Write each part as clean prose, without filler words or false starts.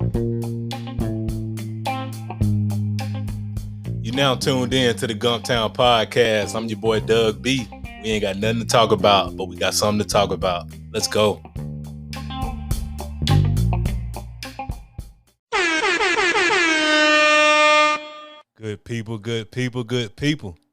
You now tuned in to the Gumptown Podcast. I'm your boy Doug B. We ain't got nothing to talk about, but we got something to talk about. Let's go. Good people.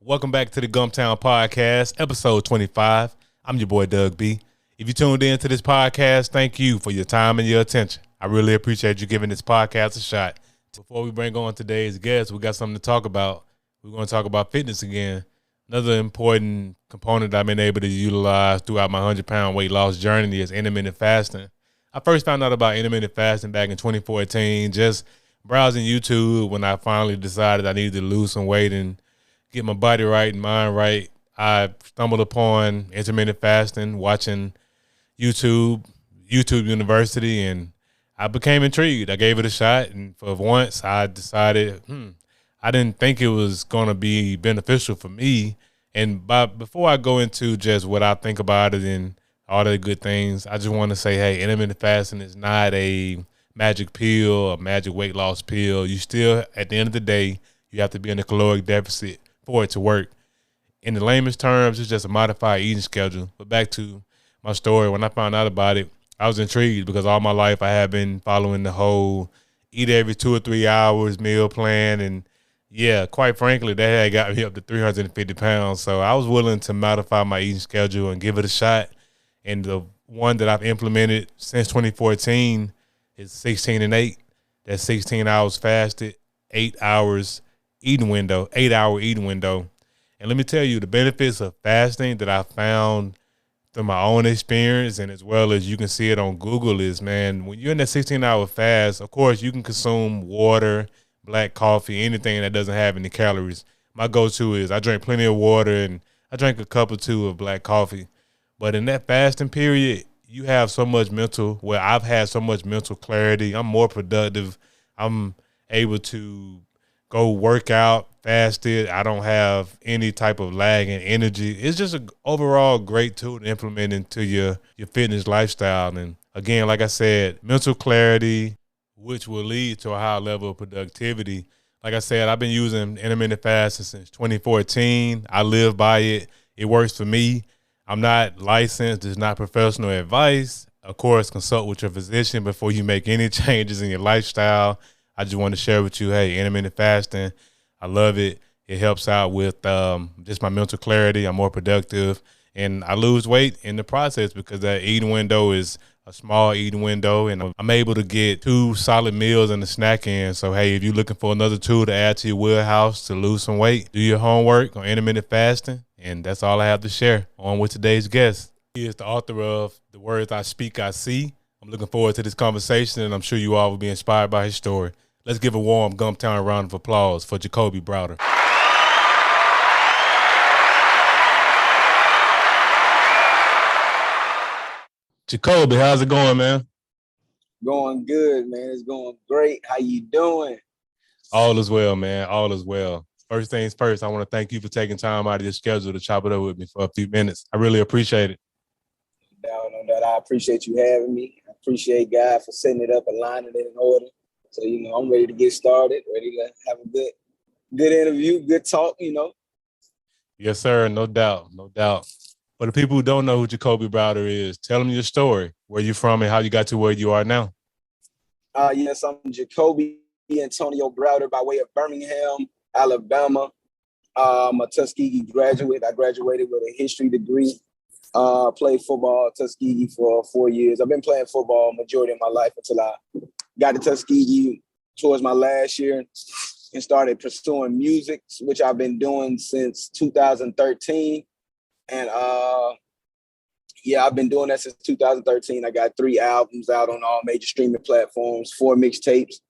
Welcome back to the Gumptown Podcast, episode 25. I'm your boy Doug B. If you tuned in to this podcast, thank you for your time and your attention. I really appreciate you giving this podcast a shot. Before we bring on today's guest, we got something to talk about. We're going to talk about fitness again. Another important component I've been able to utilize throughout my 100-pound weight loss journey is intermittent fasting. I first found out about intermittent fasting back in 2014, just browsing YouTube when I finally decided I needed to lose some weight and get my body right and mind right. I stumbled upon intermittent fasting, watching YouTube University, and I became intrigued. I gave it a shot, and for once, I decided, I didn't think it was going to be beneficial for me. And before I go into just what I think about it and all the good things, I just want to say, hey, intermittent fasting is not a magic pill, a magic weight loss pill. You still, at the end of the day, you have to be in a caloric deficit for it to work. In the layman's terms, it's just a modified eating schedule. But back to my story, when I found out about it, I was intrigued because all my life I have been following the whole eat every 2 or 3 hours meal plan. And yeah, quite frankly, that had got me up to 350 pounds. So I was willing to modify my eating schedule and give it a shot. And the one that I've implemented since 2014 is 16 and 8. That's 16 hours fasted, 8 hours eating window, 8-hour eating window. And let me tell you, the benefits of fasting that I found through my own experience, and as well as you can see it on Google, is, man, when you're in that 16-hour fast, of course, you can consume water, black coffee, anything that doesn't have any calories. My go-to is I drink plenty of water, and I drink a cup or two of black coffee. But in that fasting period, you have so much I've had so much mental clarity. I'm more productive. I'm able to go work out fasted. I don't have any type of lag in energy. It's just an overall great tool to implement into your fitness lifestyle. And again, like I said, mental clarity, which will lead to a high level of productivity. Like I said, I've been using intermittent fasting since 2014. I live by it. It works for me. I'm not licensed. It's not professional advice. Of course, consult with your physician before you make any changes in your lifestyle. I just want to share with you, hey, intermittent fasting, I love it. It helps out with just my mental clarity. I'm more productive, and I lose weight in the process because that eating window is a small eating window, and I'm able to get 2 solid meals and a snack in. So, hey, if you're looking for another tool to add to your wheelhouse to lose some weight, do your homework on intermittent fasting, and that's all I have to share. On with today's guest. He is the author of The Words I Speak, I See. I'm looking forward to this conversation, and I'm sure you all will be inspired by his story. Let's give a warm Gumptown round of applause for Jacoby Browder. Jacoby, how's it going, man? Going good, man. It's going great. How you doing? All is well, man. All is well. First things first, I want to thank you for taking time out of your schedule to chop it up with me for a few minutes. I really appreciate it. No doubt. I appreciate you having me. I appreciate God for setting it up, aligning it in order. So, I'm ready to get started, ready to have a good interview, good talk, Yes, sir. No doubt. For the people who don't know who Jacoby Browder is, tell them your story, where you're from and how you got to where you are now. Yes, I'm Jacoby Antonio Browder by way of Birmingham, Alabama. I'm a Tuskegee graduate. I graduated with a history degree. Played football at Tuskegee for 4 years. I've been playing football majority of my life until I got to Tuskegee towards my last year and started pursuing music, which I've been doing since 2013. And I've been doing that since 2013. I got 3 albums out on all major streaming platforms, 4 mixtapes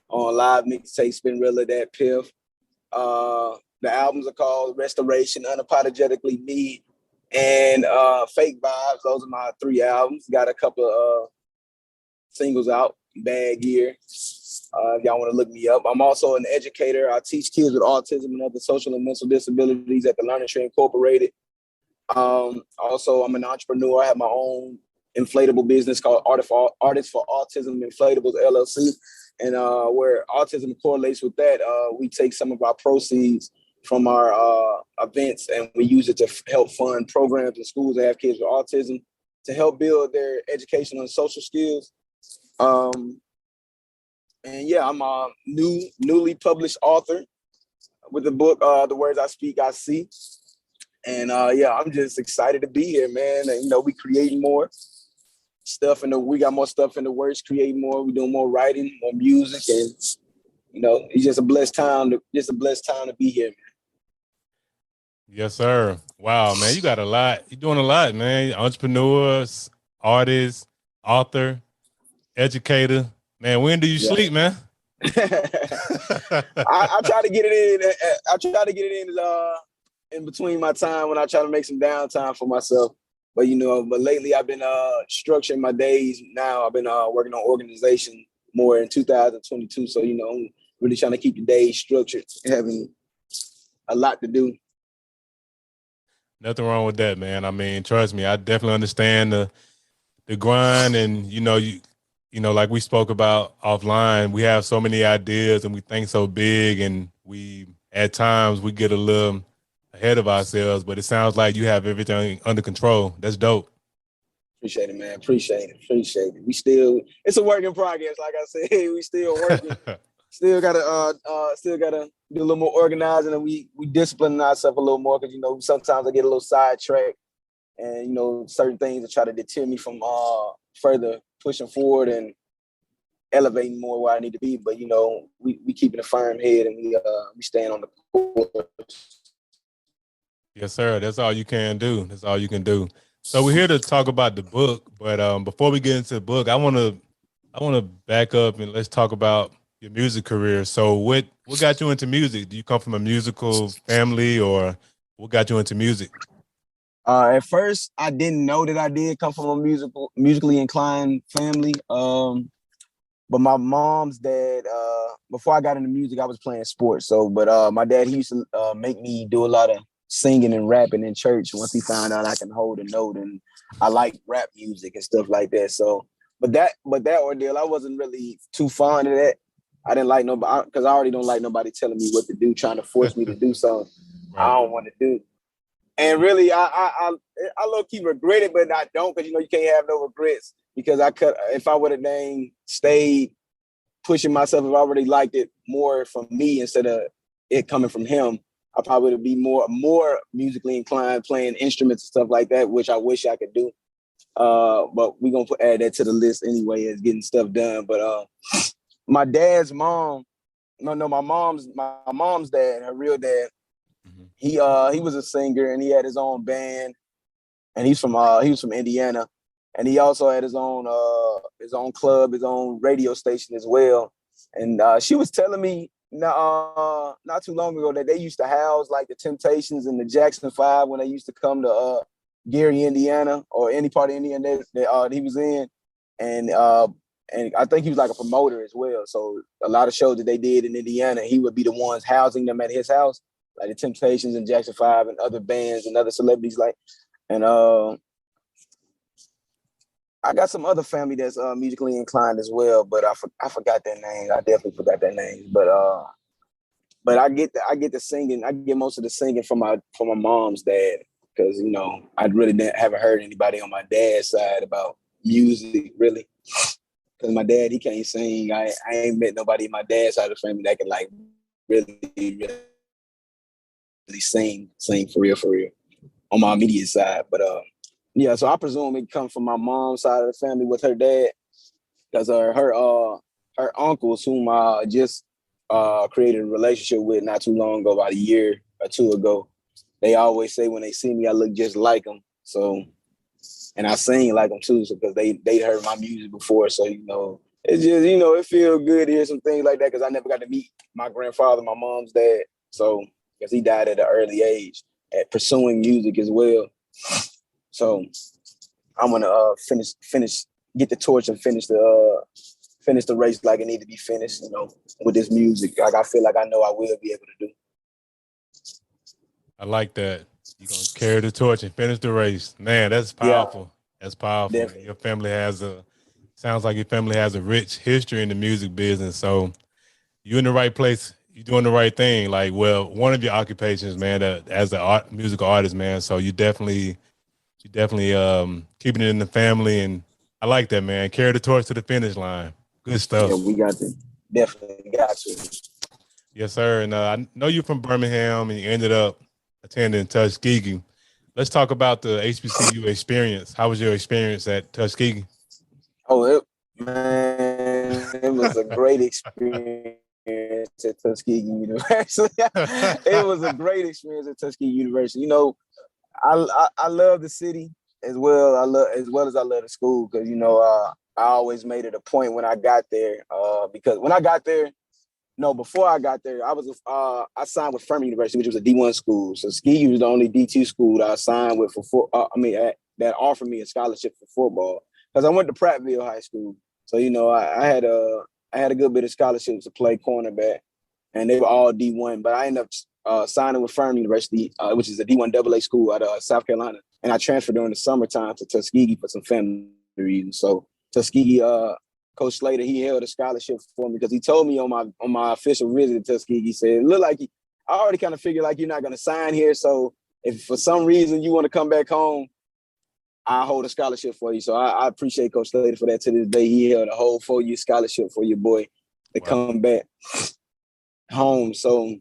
on Live Mixtape, Spinrilla, That Piff. The albums are called Restoration, Unapologetically Me, and Fake Vibes. Those are my 3 albums. Got a couple of singles out, Bad Year. If y'all want to look me up. I'm also an educator. I teach kids with autism and other social and mental disabilities at the Learning Tree Incorporated. Also, I'm an entrepreneur. I have my own inflatable business called Artists for Autism Inflatables LLC, and where autism correlates with that, we take some of our proceeds from our events and we use it to help fund programs in schools that have kids with autism to help build their educational and social skills. And yeah, I'm a newly published author with the book, The Words I Speak, I See. And yeah, I'm just excited to be here, man. And, we creating more stuff we got more stuff in the works, creating more. We're doing more writing, more music, and it's just a blessed time to be here, man. Yes, sir. Wow, man, you got a lot. You're doing a lot, man. Entrepreneurs, artist, author, educator. Man, when do you sleep, man? I try to get it in. I try to get it in between my time when I try to make some downtime for myself. But but lately I've been structuring my days. Now I've been working on organization more in 2022. So I'm really trying to keep the days structured, having a lot to do. Nothing wrong with that, man. I mean, trust me, I definitely understand the grind, and like we spoke about offline, we have so many ideas and we think so big, and at times we get a little ahead of ourselves, but it sounds like you have everything under control. That's dope. Appreciate it, man. Appreciate it. It's a work in progress. Like I said, we still working. Still gotta do a little more organizing, and we discipline ourselves a little more because sometimes I get a little sidetracked, and certain things that try to deter me from further pushing forward and elevating more where I need to be. But we keeping a firm head, and we staying on the course. Yes, sir. That's all you can do. That's all you can do. So we're here to talk about the book, but before we get into the book, I want to back up and let's talk about your music career. So what got you into music? Do you come from a musical family, or what got you into music? At first, I didn't know that I did come from a musically inclined family. But my mom's dad, before I got into music, I was playing sports. But my dad, he used to make me do a lot of singing and rapping in church once he found out I can hold a note, and I like rap music and stuff like that. So, but that ordeal, I wasn't really too fond of that. I didn't like nobody, because I already don't like nobody telling me what to do, trying to force me to do something I don't want to do. And really, I low key regret it, but I don't, because you can't have no regrets. Because if I would have stayed pushing myself, if I already liked it more from me instead of it coming from him, I probably would be more musically inclined, playing instruments and stuff like that, which I wish I could do. But we're gonna add that to the list anyway as getting stuff done. But my dad's mom, my mom's dad, her real dad, mm-hmm. He was a singer and he had his own band, and he was from Indiana, and he also had his own club, his own radio station as well. And she was telling me not too long ago that they used to house like the Temptations and the Jackson 5 when they used to come to Gary, Indiana, or any part of Indiana that he was in, and I think he was like a promoter as well. So a lot of shows that they did in Indiana, he would be the ones housing them at his house, like the Temptations and Jackson 5 and other bands and other celebrities and I got some other family that's musically inclined as well, but I forgot their names. I definitely forgot their names. But I get the singing. I get most of the singing from my mom's dad, because I really haven't heard anybody on my dad's side about music really. Because my dad, he can't sing. I ain't met nobody in my dad's side of the family that can like really sing for real on my immediate side. But yeah, so I presume it comes from my mom's side of the family with her dad, because her uncles, whom I just created a relationship with not too long ago, about a year or two ago, they always say when they see me, I look just like them. So, and I sing like them too, so because they heard my music before. So it's just it feels good to hear some things like that, because I never got to meet my grandfather, my mom's dad. So because he died at an early age at pursuing music as well. So I'm gonna get the torch and finish the race like it need to be finished, with this music. Like I feel like I know I will be able to do. I like that. You're gonna carry the torch and finish the race. Man, that's powerful. That's powerful, man. Definitely. Sounds like your family has a rich history in the music business. So you're in the right place. You're doing the right thing. Like, well, one of your occupations, man, as an musical artist, man. So you definitely keeping it in the family, and I like that, man. Carry the torch to the finish line. Good Yeah, stuff. we got to. Definitely got to. Yes, sir. And I know you're from Birmingham, and you ended up attending Tuskegee. Let's talk about the HBCU experience. How was your experience at Tuskegee? Oh, man, it was a great experience at Tuskegee University. It was a great experience at Tuskegee University. You know, I love the city as well. I love the school because I always made it a point when I got there. Because when I got there, no, before I got there, I signed with Furman University, which was a D1 school. So Tuskegee was the only D2 school that I signed with that offered me a scholarship for football because I went to Prattville High School. So I had a good bit of scholarships to play cornerback, and they were all D1. But I ended up signing with Furman University, which is a D1 AA school out of South Carolina, and I transferred during the summertime to Tuskegee for some family reasons. So Tuskegee, Coach Slater, he held a scholarship for me because he told me on my official visit to Tuskegee, he said, it looked like I already kind of figured like you're not going to sign here. So if for some reason you want to come back home, I hold a scholarship for you. So I appreciate Coach Slater for that to this day. He held a whole 4-year scholarship for your boy to Wow. come back home. So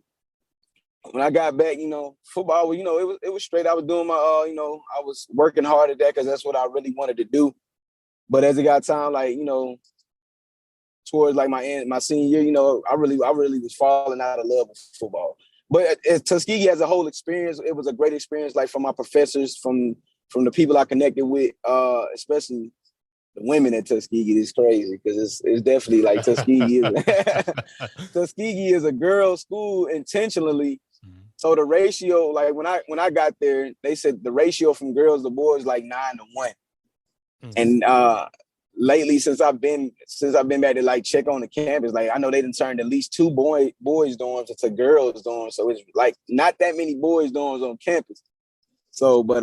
when I got back, football, it was straight. I was doing my, I was working hard at that because that's what I really wanted to do. But as it got time, like, towards like my senior year, I really was falling out of love with football. But at Tuskegee as a whole experience, it was a great experience. Like from my professors, from the people I connected with, especially the women at Tuskegee. Is crazy because it's definitely like Tuskegee is a girls' school intentionally. So the ratio, like when I got there, they said the ratio from girls to boys like 9-1. And lately, since I've been back to like check on the campus, like I know they done turned at least 2 boys dorms into girls dorms, so it's like not that many boys dorms on campus. So, but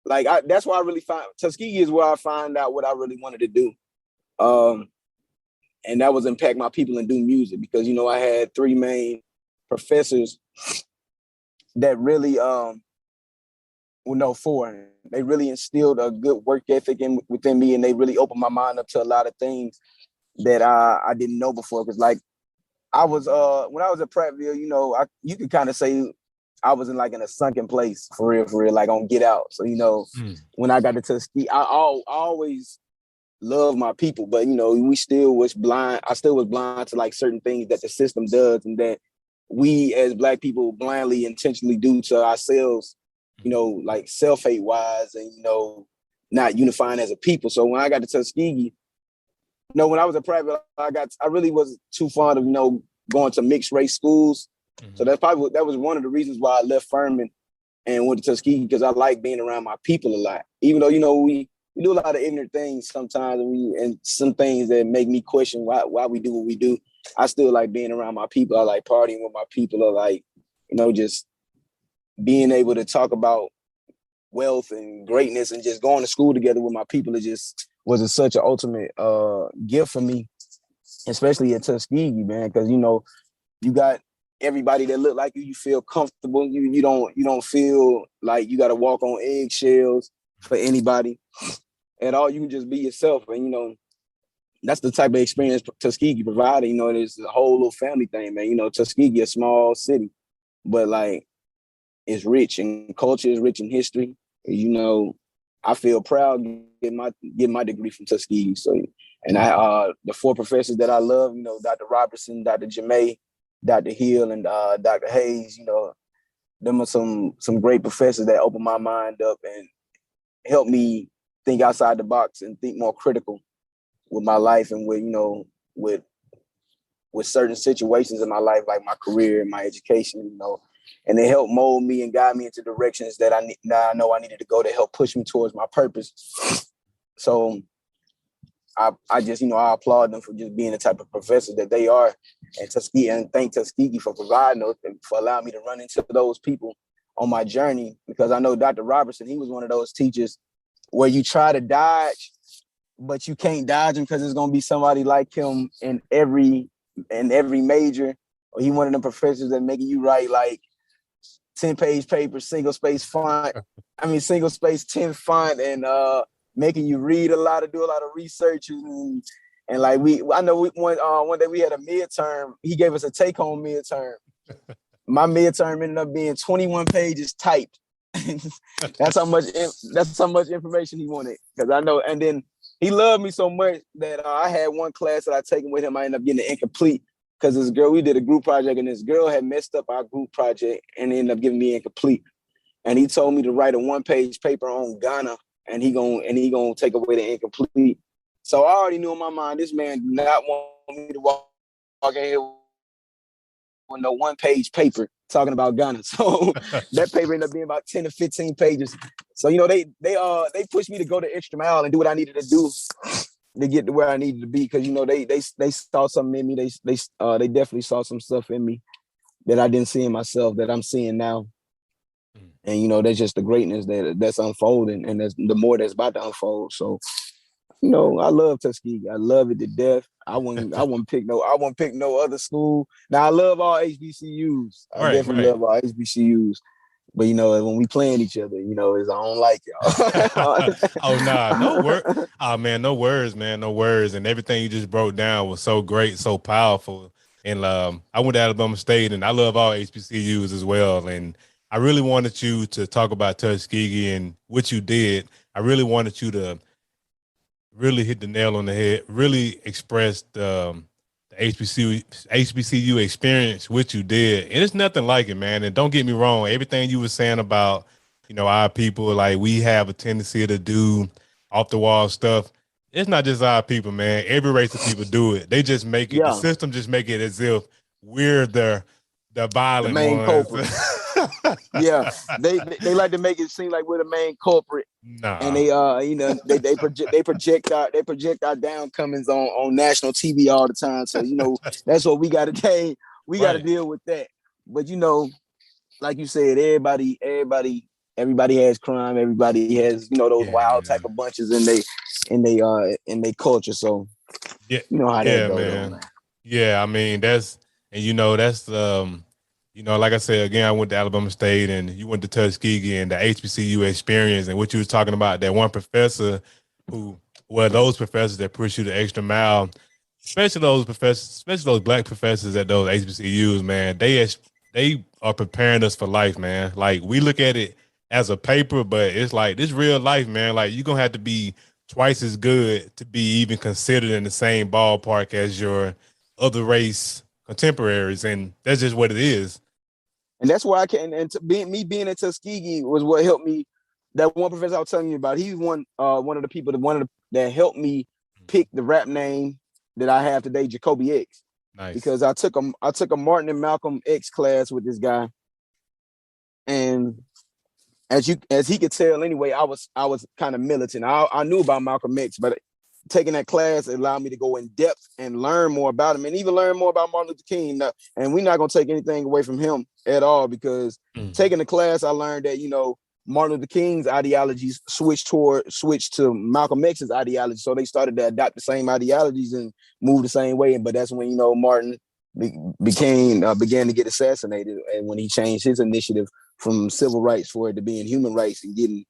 that's why I really find Tuskegee is where I find out what I really wanted to do, and that was impact my people and do music because I had 3 main professors that really 4. They really instilled a good work ethic within me, and they really opened my mind up to a lot of things that I didn't know before. Because like I was when I was at Prattville, you could kind of say I was in a sunken place for real, like on Get Out. So when I got to Tuskegee, I always loved my people, but we still was blind. I still was blind to like certain things that the system does, and that we as Black people blindly intentionally do to ourselves. Like self-hate wise and, not unifying as a people. So when I got to Tuskegee, when I was at private, I really wasn't too fond of, going to mixed race schools. Mm-hmm. So that was one of the reasons why I left Furman and went to Tuskegee, because I like being around my people a lot. Even though, we do a lot of ignorant things sometimes and some things that make me question why we do what we do. I still like being around my people. I like partying with my people. I like, just being able to talk about wealth and greatness and just going to school together with my people. It just was such an ultimate gift for me, especially at Tuskegee, man, because you got everybody that look like you. You feel comfortable. You don't feel like you got to walk on eggshells for anybody at all. You can just be yourself, and that's the type of experience Tuskegee provided. It's a whole little family thing, man. Tuskegee, a small city, but like it's rich in culture, is rich in history. I feel proud getting my degree from Tuskegee. So, and the 4 professors that I love, Dr. Robertson, Dr. Jamay, Dr. Hill, and Dr. Hayes, them are some great professors that opened my mind up and helped me think outside the box and think more critical with my life and with certain situations in my life, like my career and my education, and they helped mold me and guide me into directions that I know I needed to go to help push me towards my purpose. So I just, I applaud them for just being the type of professor that they are, and thank Tuskegee for providing those and for allowing me to run into those people on my journey, because I know Dr. Robertson, he was one of those teachers where you try to dodge, but you can't dodge him because there's gonna be somebody like him in every major. Or he one of them professors that making you write like 10-page paper, single space font. Single space 10 font, and making you read a lot, do a lot of research, and like one day we had a midterm. He gave us a take home midterm. My midterm ended up being 21 pages typed. That's how much information he wanted. Because I know, and then he loved me so much that I had one class that I taken with him. I ended up getting it incomplete because this girl, we did a group project, and this girl had messed up our group project and ended up giving me incomplete. And he told me to write a 1-page paper on Ghana, and he gonna take away the incomplete. So I already knew in my mind, this man did not want me to walk in here with no 1-page paper talking about Ghana. So that paper ended up being about 10 to 15 pages. So, they pushed me to go the extra mile and do what I needed to do to get to where I needed to be. Cause they saw something in me. They definitely saw some stuff in me that I didn't see in myself that I'm seeing now. And, that's just the greatness that's unfolding, and that's the more that's about to unfold. So, I love Tuskegee. I love it to death. I wouldn't pick no other school. Now I love all HBCUs. I definitely love all HBCUs. But when we playing each other, I don't like y'all. Oh nah, no word. Oh man, no words, man, no words. And everything you just broke down was so great, so powerful. And I went to Alabama State, and I love all HBCUs as well. And I really wanted you to talk about Tuskegee and what you did. I really wanted you to really hit the nail on the head, really express the HBCU experience, what you did. And it's nothing like it, man. And don't get me wrong, everything you were saying about, our people, like we have a tendency to do off the wall stuff. It's not just our people, man. Every race of people do it. They just make it, the system just make it as if we're the violent main ones. culprit. Yeah, they like to make it seem like we're the main culprit. Nah. And they project our downcomings on national TV all the time. So that's what we got to do. We got to deal with that. But like you said, everybody has crime. Everybody has those wild type of bunches in they culture. So how that goes, man. Yeah, that's like I said, again, I went to Alabama State, and you went to Tuskegee, and the HBCU experience, and what you was talking about, that one professor those professors that push you the extra mile, especially those black professors at those HBCUs, man, they are preparing us for life, man. Like, we look at it as a paper, but it's like, this real life, man. Like, you're going to have to be twice as good to be even considered in the same ballpark as your other race contemporaries, and that's just what it is. And that's why me being at Tuskegee was what helped me. That one professor I was telling you about, he's one of the people that helped me pick the rap name that I have today, Jacoby X. Nice. Because I took a Martin and Malcolm X class with this guy, and as he could tell anyway, I was kind of militant. I knew about Malcolm X, but taking that class allowed me to go in depth and learn more about him, and even learn more about Martin Luther King. And we're not gonna take anything away from him at all, because taking the class, I learned that Martin Luther King's ideologies switched to Malcolm X's ideology. So they started to adopt the same ideologies and move the same way. But that's when Martin began to get assassinated, and when he changed his initiative from civil rights for it to being human rights and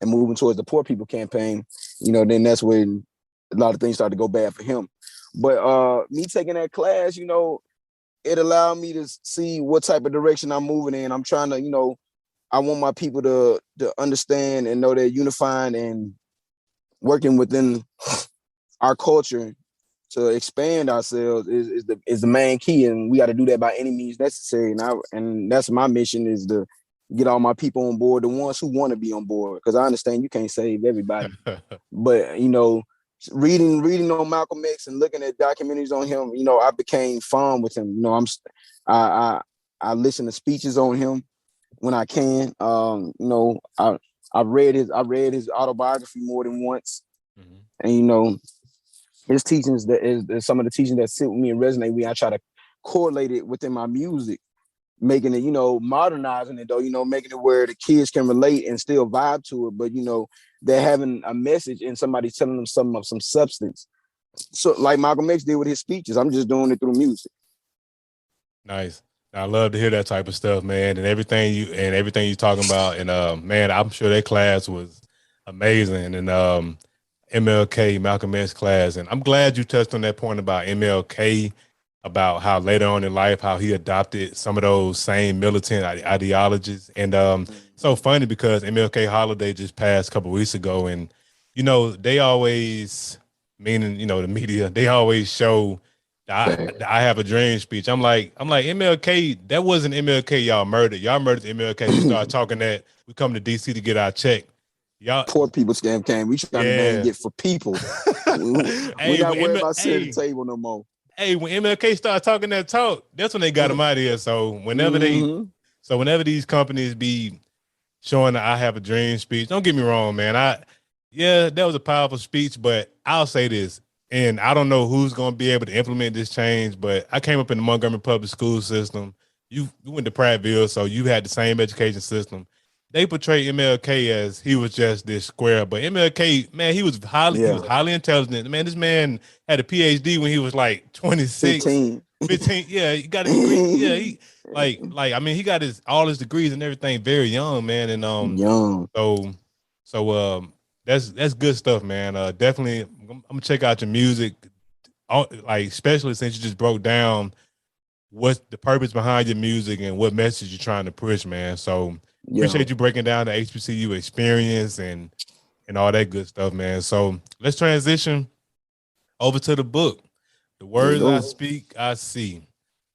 moving towards the poor people campaign, then that's when a lot of things started to go bad for him. But me taking that class, it allowed me to see what type of direction I'm moving in. I'm trying to, I want my people to understand and know they're unifying and working within our culture to expand ourselves is the main key, and we got to do that by any means necessary. And that's my mission, is to get all my people on board, the ones who want to be on board, because I understand you can't save everybody. But reading on Malcolm X and looking at documentaries on him, I became fond with him. I listen to speeches on him when I can. I read his autobiography more than once, and his teachings that is some of the teachings that sit with me and resonate with me. I try to correlate it within my music, making it, modernizing it though, making it where the kids can relate and still vibe to it, but they're having a message and somebody telling them something of some substance. So like Malcolm X did with his speeches, I'm just doing it through music. Nice. I love to hear that type of stuff, man, and everything you talking about. And man, I'm sure that class was amazing. And MLK, Malcolm X class. And I'm glad you touched on that point about MLK, about how later on in life, how he adopted some of those same militant ideologies. And so funny because MLK holiday just passed a couple of weeks ago, and they always, meaning the media, they always show I have a dream speech. I'm like MLK. That wasn't MLK. Y'all murdered. Y'all murdered MLK. We started talking that we come to DC to get our check. Y'all poor people scam came. We trying to get for people. We not worried about sitting at the table no more. Hey, when MLK started talking that talk, that's when they got him out of here. So whenever whenever these companies be showing that I have a dream speech, don't get me wrong, man. That was a powerful speech, but I'll say this, and I don't know who's going to be able to implement this change, but I came up in the Montgomery public school system. You went to Prattville, so you had the same education system. They portrayed MLK as he was just this square, but MLK, man, he was highly intelligent. Man, this man had a PhD when he was like 26, 15. Yeah, he got a degree. Yeah, he I mean, he got all his degrees and everything very young, man. And young. So that's good stuff, man. Definitely, I'm gonna check out your music, like especially since you just broke down what's the purpose behind your music and what message you're trying to push, man. So appreciate you breaking down the HBCU experience and all that good stuff, man. So let's transition over to the book. The words I speak, I see.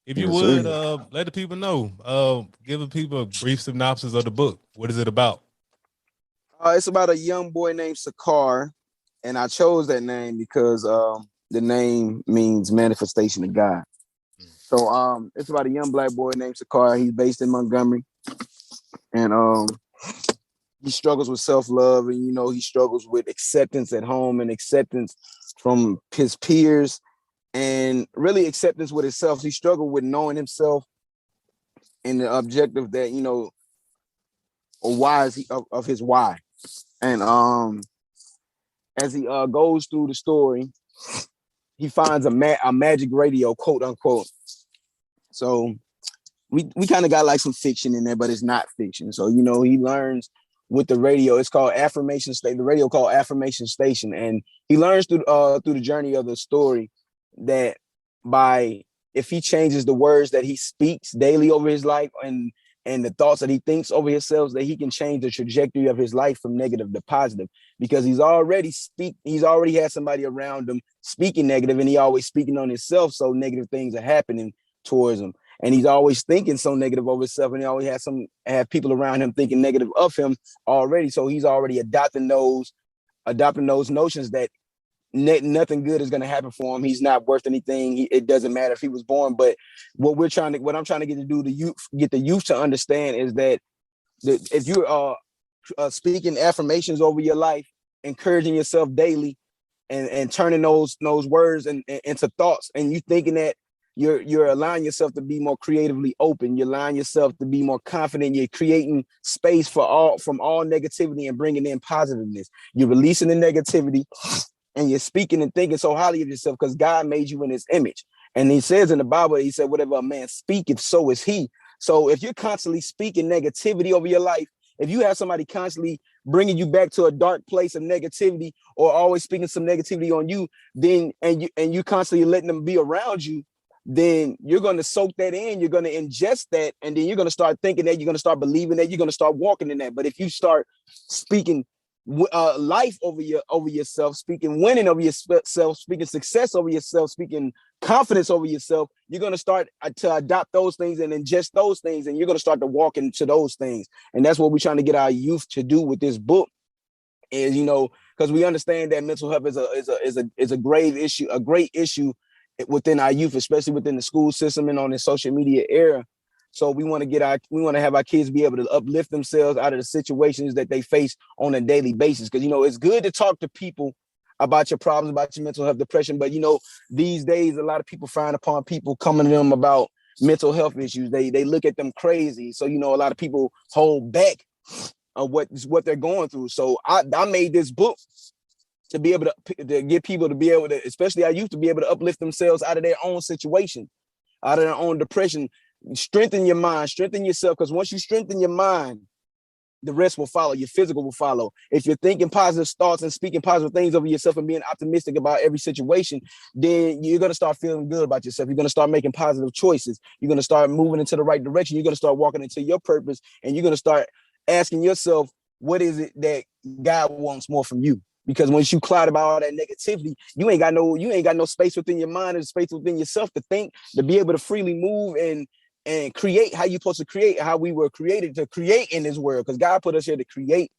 If you would, let the people know. Give the people a brief synopsis of the book. What is it about? It's about a young boy named Sakar, and I chose that name because the name means manifestation of God. So it's about a young black boy named Sakar. He's based in Montgomery, and he struggles with self-love, and he struggles with acceptance at home and acceptance from his peers, and really acceptance with himself. He struggled with knowing himself and the objective that or why is he of his why. And as he goes through the story, he finds a magic radio, quote unquote. So we kind of got like some fiction in there, but it's not fiction. So he learns with the radio. It's called Affirmation Station. The radio called Affirmation Station, and he learns through the journey of the story that if he changes the words that he speaks daily over his life and the thoughts that he thinks over himself, that he can change the trajectory of his life from negative to positive, because he's already had somebody around him speaking negative, and he always speaking on himself. So negative things are happening towards him, and he's always thinking so negative of himself, and he always have people around him thinking negative of him already. So he's already adopting those notions that nothing good is going to happen for him. He's not worth anything. It doesn't matter if he was born. But what I'm trying to get the youth to understand is that if you're speaking affirmations over your life, encouraging yourself daily, and turning those words into thoughts, and you thinking that you're allowing yourself to be more creatively open, you're allowing yourself to be more confident, you're creating space from all negativity and bringing in positiveness. You're releasing the negativity, and you're speaking and thinking so highly of yourself because God made you in his image. And he says in the Bible, he said, whatever a man speaketh, so is he. So if you're constantly speaking negativity over your life, if you have somebody constantly bringing you back to a dark place of negativity, or always speaking some negativity on you, then and you constantly letting them be around you, then you're going to soak that in, you're going to ingest that, and then you're going to start thinking that, you're going to start believing that, you're going to start walking in that. But if you start speaking life over yourself, speaking winning over yourself, speaking success over yourself, speaking confidence over yourself, you're going to start to adopt those things and ingest those things, and you're going to start to walk into those things. And that's what we're trying to get our youth to do with this book, is because we understand that mental health is a grave issue, a great issue within our youth, especially within the school system and on the social media era. So we want to have our kids be able to uplift themselves out of the situations that they face on a daily basis. Because, it's good to talk to people about your problems, about your mental health, depression. But, these days, a lot of people frown upon people coming to them about mental health issues. They look at them crazy. So, you know, a lot of people hold back of what they're going through. So I made this book to be able to get people to be able to, especially our youth, to be able to uplift themselves out of their own situation, out of their own depression. Strengthen your mind, strengthen yourself, because once you strengthen your mind, the rest will follow. Your physical will follow. If you're thinking positive thoughts and speaking positive things over yourself and being optimistic about every situation, then you're going to start feeling good about yourself. You're going to start making positive choices. You're going to start moving into the right direction. You're going to start walking into your purpose, and you're going to start asking yourself, what is it that God wants more from you? Because once you cloud about all that negativity, you ain't got no space within your mind and space within yourself to think, to be able to freely move and create how you're supposed to create, how we were created to create in this world. Because God put us here to create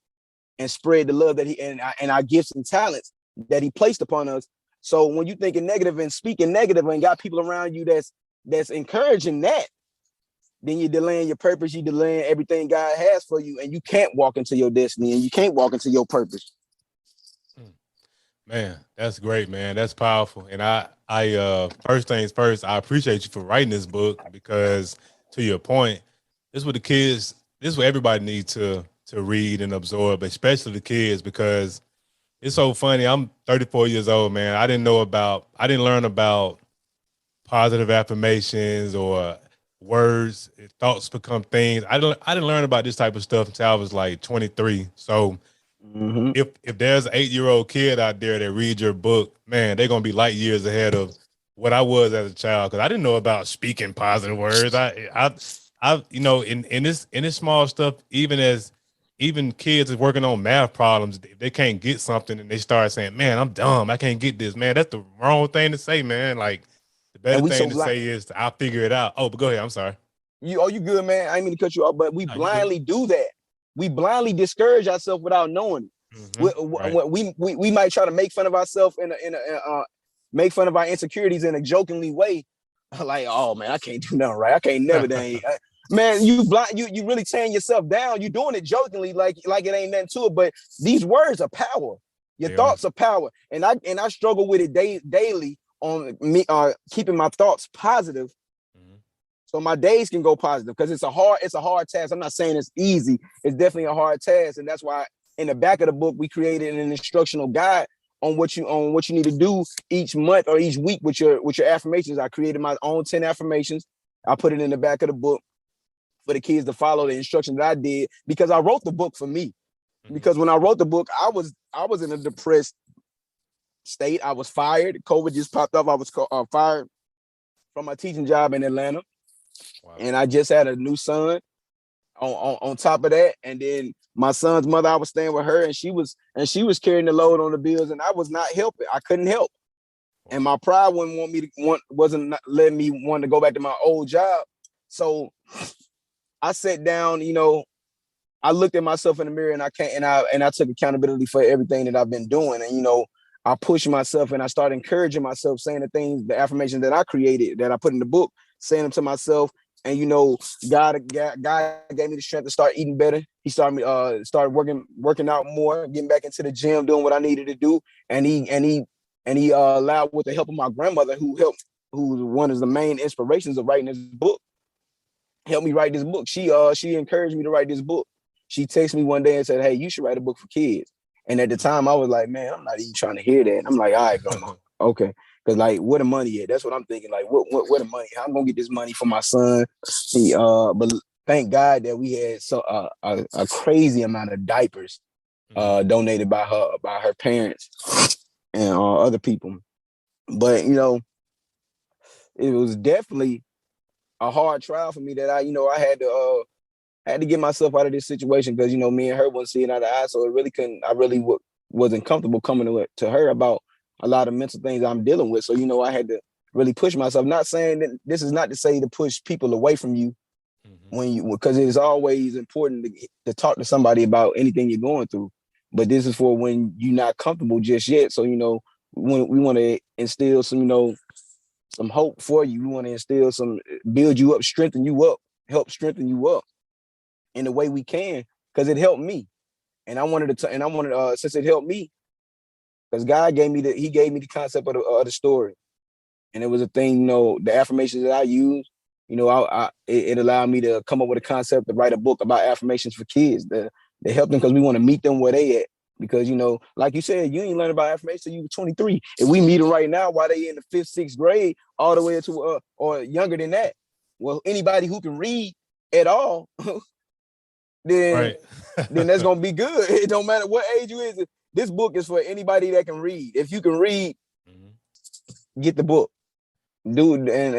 and spread the love that He and our gifts and talents that He placed upon us. So when you're thinking negative and speaking negative and got people around you that's encouraging that, then you're delaying your purpose, you're delaying everything God has for you, and you can't walk into your destiny and you can't walk into your purpose. Man, that's great, man. That's powerful. And I first things first, I appreciate you for writing this book, because to your point, this is what the kids, this is what everybody needs to read and absorb, especially the kids, because it's so funny. I'm 34 years old, man. I didn't learn about positive affirmations or words, thoughts become things. I didn't learn about this type of stuff until I was like 23. So if there's an 8-year-old kid out there that reads your book, man, they're gonna be light years ahead of what I was as a child, because I didn't know about speaking positive words. I you know, in this small stuff, even kids is working on math problems, if they can't get something and they start saying, "Man, I'm dumb, I can't get this." Man, that's the wrong thing to say, man. Like, the better thing to say is, "I'll figure it out." Oh, but go ahead. I'm sorry. You good, man? I didn't mean to cut you off, but we No, you good. blindly do that. We blindly discourage ourselves without knowing it. Right. We might try to make fun of ourselves make fun of our insecurities in a jokingly way, like, oh man, I can't do nothing right. I can't never dang. Man, you really tearing yourself down. You doing it jokingly, like it ain't nothing to it. But these words are power. Your thoughts are power, and I struggle with it daily on me keeping my thoughts positive, so my days can go positive, because it's a hard task. I'm not saying it's easy. It's definitely a hard task, and that's why in the back of the book we created an instructional guide on what you need to do each month or each week with your affirmations. I created my own 10 affirmations. I put it in the back of the book for the kids to follow the instructions that I did, because I wrote the book for me. Because when I wrote the book, I was in a depressed state. I was fired. COVID just popped up. I was fired from my teaching job in Atlanta. Wow. And I just had a new son on top of that. And then my son's mother, I was staying with her, and she was carrying the load on the bills, and I was not helping. I couldn't help. Wow. And my pride wasn't letting me want to go back to my old job. So I sat down, I looked at myself in the mirror, and I took accountability for everything that I've been doing. And, I pushed myself, and I started encouraging myself, saying the affirmations that I created, that I put in the book, saying them to myself. And God gave me the strength to start eating better. He started working out more, getting back into the gym, doing what I needed to do. And he allowed, with the help of my grandmother, who's one of the main inspirations of writing this book, helped me write this book. She encouraged me to write this book. She texted me one day and said, "Hey, you should write a book for kids." And at the time I was like, man, I'm not even trying to hear that. I'm like, all right, grandma. Okay. Because, like, where the money at? That's what I'm thinking. Like, where the money? How I'm gonna get this money for my son? But thank God that we had a crazy amount of diapers donated by her parents and other people. But it was definitely a hard trial for me, that I had to get myself out of this situation, because me and her wasn't seeing eye to eye. So I really wasn't comfortable coming to her about a lot of mental things I'm dealing with. So, I had to really push myself. Not saying that this is not to say to push people away from you, because it is always important to talk to somebody about anything you're going through. But this is for when you're not comfortable just yet. So, when we want to instill some, some hope for you. We want to instill build you up, strengthen you up, help strengthen you up in the way we can, because it helped me. And I wanted since it helped me, because God gave me the concept of the story. And it was a thing, the affirmations that I used it allowed me to come up with a concept to write a book about affirmations for kids to help them because we want to meet them where they at. Because like you said, you ain't learn about affirmations till you were 23. If we meet them right now while they in the 5th, 6th grade, all the way to or younger than that, well, anybody who can read at all, then Right. that's gonna be good. It don't matter what age you is. This book is for anybody that can read. If you can read, get the book, dude. And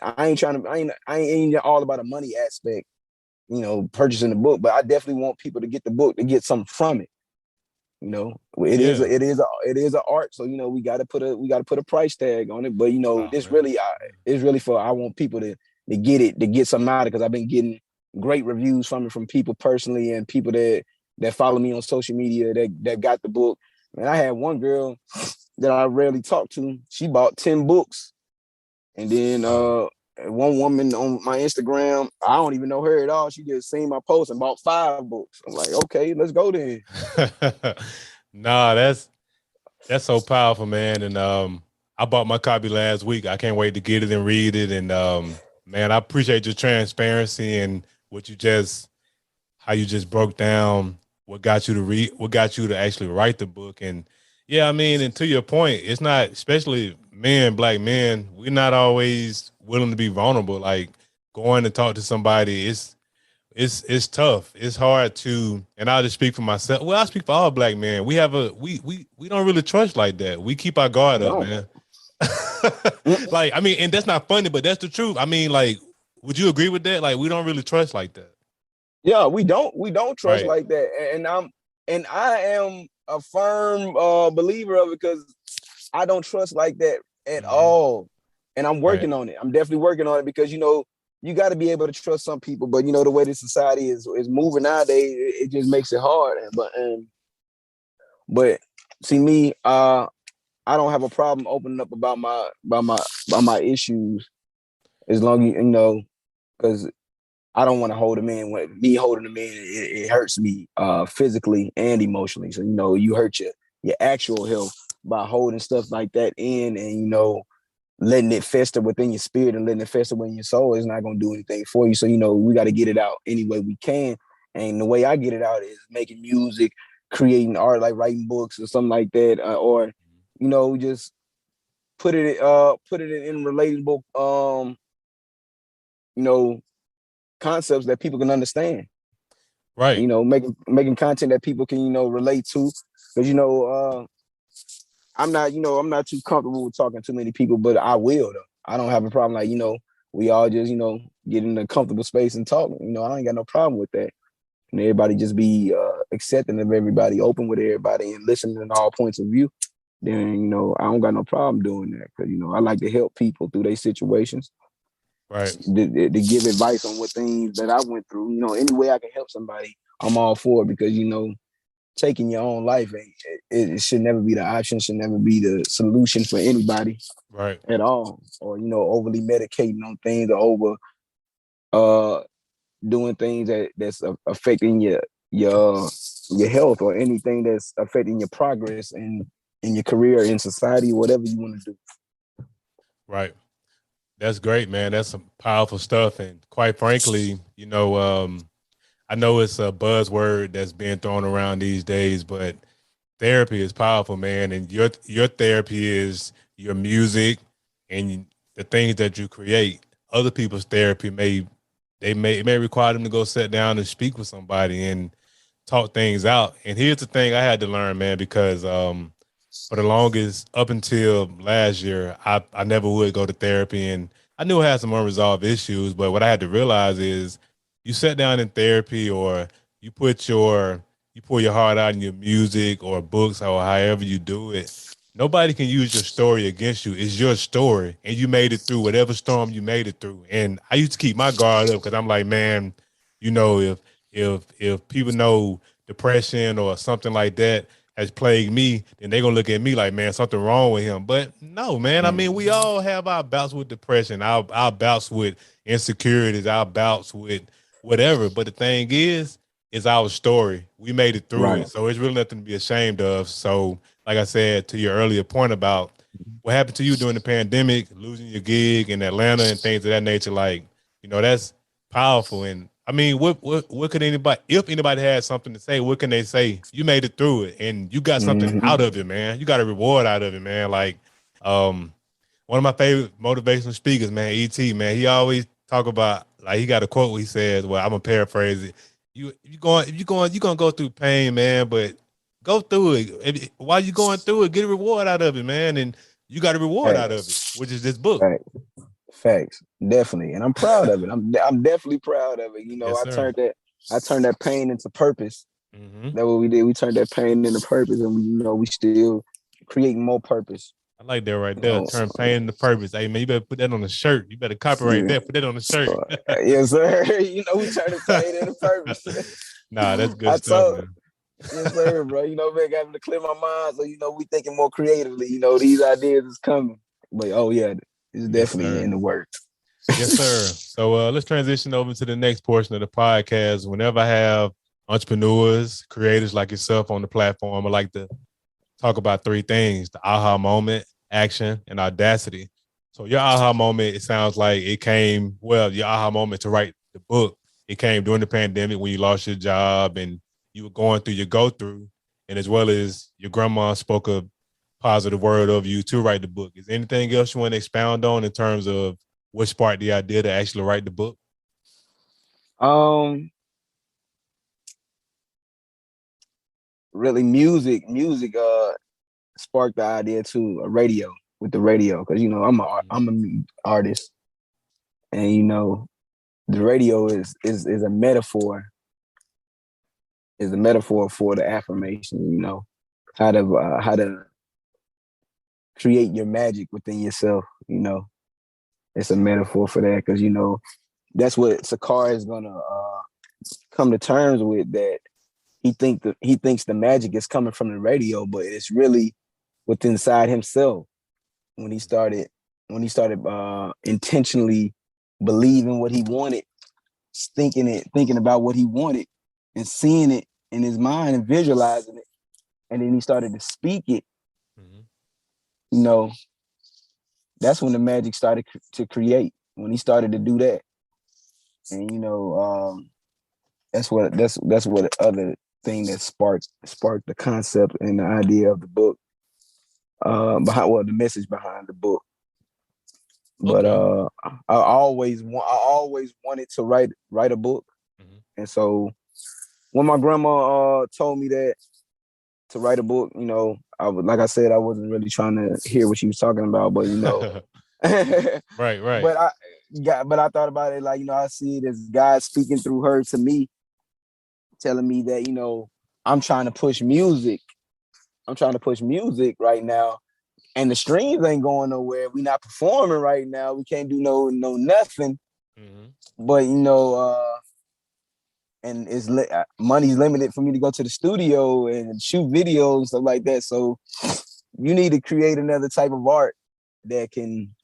I ain't trying to. I ain't all about the money aspect. Purchasing the book, but I definitely want people to get the book to get something from it. It is Yeah. an art, so we got to put a price tag on it. But Oh, this man. really it's really for I want people to get it, to get something out of it, because I've been getting great reviews from it from people personally and people that follow me on social media that got the book. And I had one girl that I rarely talk to. She bought 10 books, and then Wow. one woman on my Instagram, I don't even know her at all. She just seen my post and bought 5 books. I'm like, okay, let's go then. Nah, that's so powerful, man. And I bought my copy last week. I can't wait to get it and read it. And man, I appreciate your transparency and what you just how you just broke down what got you to read, what got you to actually write the book. And yeah, I mean, and to your point, it's not, especially men, black men, we're not always willing to be vulnerable. Like going to talk to somebody, it's tough. It's hard to, and I'll just speak for myself. Well, I speak for all black men. We have we don't really trust like that. We keep our guard up, No. man. Like, I mean, and that's not funny, but that's the truth. I mean, like, would you agree with that? Like, we don't really trust like that. Yeah, we don't trust Right. like that. And I am a firm believer of it, because I don't trust like that at Mhm. all. And I'm Right. working on it. I'm definitely working on it, because you got to be able to trust some people, but the way this society is moving nowadays, it just makes it hard. But see me, I don't have a problem opening up about my issues, as long as because I don't want to hold them in. When me holding them in, it hurts me physically and emotionally. So you hurt your actual health by holding stuff like that in, and letting it fester within your spirit and letting it fester within your soul is not going to do anything for you. So we got to get it out any way we can, and the way I get it out is making music, creating art, like writing books or something like that, or just put it in relatable you know concepts that people can understand. Right. Making content that people can relate to, because I'm not too comfortable with talking to many people, but I will though. I don't have a problem, like we all just get in a comfortable space and talk. I ain't got no problem with that, and everybody just be accepting of everybody, open with everybody, and listening to all points of view. Then I don't got no problem doing that, because I like to help people through their situations, Right. to give advice on what things that I went through. Any way I can help somebody, I'm all for it, because taking your own life, it should never be the option, should never be the solution for anybody Right. at all. Or overly medicating on things, or over uh doing things that's affecting your health, or anything that's affecting your progress in your career, in society, whatever you want to do. Right. That's great, man. That's some powerful stuff. And quite frankly, I know it's a buzzword that's being thrown around these days, but therapy is powerful, man. And your therapy is your music and the things that you create. Other people's therapy may require them to go sit down and speak with somebody and talk things out. And here's the thing I had to learn, man, because for the longest, up until last year, I never would go to therapy, and I knew I had some unresolved issues. But what I had to realize is, you sit down in therapy, or you you pour your heart out in your music or books, or however you do it. Nobody can use your story against you. It's your story, and you made it through whatever storm you made it through. And I used to keep my guard up because I'm like, man, if people know depression or something like that has plagued me, then they're gonna look at me like, man, something wrong with him. But no, man. I mean, we all have our bouts with depression, our bouts with insecurities, our bouts with whatever. But the thing is our story. We made it through Right. it. So it's really nothing to be ashamed of. So, like I said to your earlier point about what happened to you during the pandemic, losing your gig in Atlanta and things of that nature, like, that's powerful. And I mean, what could anybody, if anybody had something to say, what can they say? You made it through it and you got something out of it, man. You got a reward out of it, man. Like, one of my favorite motivational speakers, man, ET, man, he always talk about, like, he got a quote where he says, well, I'm gonna paraphrase it. You're gonna go through pain, man, but go through it. While you're going through it, get a reward out of it, man. And you got a reward out of it, which is this book. Facts, definitely, and I'm proud of it. I'm definitely proud of it. Yes, sir. I turned that pain into purpose. Mm-hmm. That's what we did. We turned that pain into purpose, and we still creating more purpose. I like that right there. Turn pain into purpose. Hey, man, you better put that on the shirt. You better copyright that. Put that on the shirt. Yes, sir. We turned the pain into purpose. Nah, that's good stuff, man. Yes, sir, bro. Man, having to clear my mind, so we thinking more creatively. These ideas is coming. But yeah, it's definitely in the works. Yes, sir. So let's transition over to the next portion of the podcast. Whenever I have entrepreneurs, creators like yourself on the platform, I like to talk about three things: the aha moment, action, and audacity. So your aha moment, it sounds like it came, your aha moment to write the book, it came during the pandemic when you lost your job and you were going through your go-through, and as well as your grandma spoke a positive word of you to write the book. Is there anything else you want to expound on in terms of what sparked the idea to actually write the book? Really music sparked the idea to with the radio, because I'm an artist, and the radio is a metaphor. Is a metaphor for the affirmation. How to create your magic within yourself. It's a metaphor for that, because that's what Sakar is gonna come to terms with, that he thinks the magic is coming from the radio, but it's really within inside himself. When he started intentionally believing what he wanted, thinking about what he wanted, and seeing it in his mind and visualizing it, and then he started to speak it. That's when the magic started to create. When he started to do that, and that's what the other thing that sparked the concept and the idea of the book, the message behind the book. But I always wanted to write a book, and so when my grandma told me that to write a book, I was, like I said, I wasn't really trying to hear what she was talking about, but right. But I thought about it like, I see it as God speaking through her to me, telling me that I'm trying to push music right now, and the streams ain't going nowhere. We not performing right now. We can't do no nothing. But and money's limited for me to go to the studio and shoot videos and stuff like that. So you need to create another type of art that can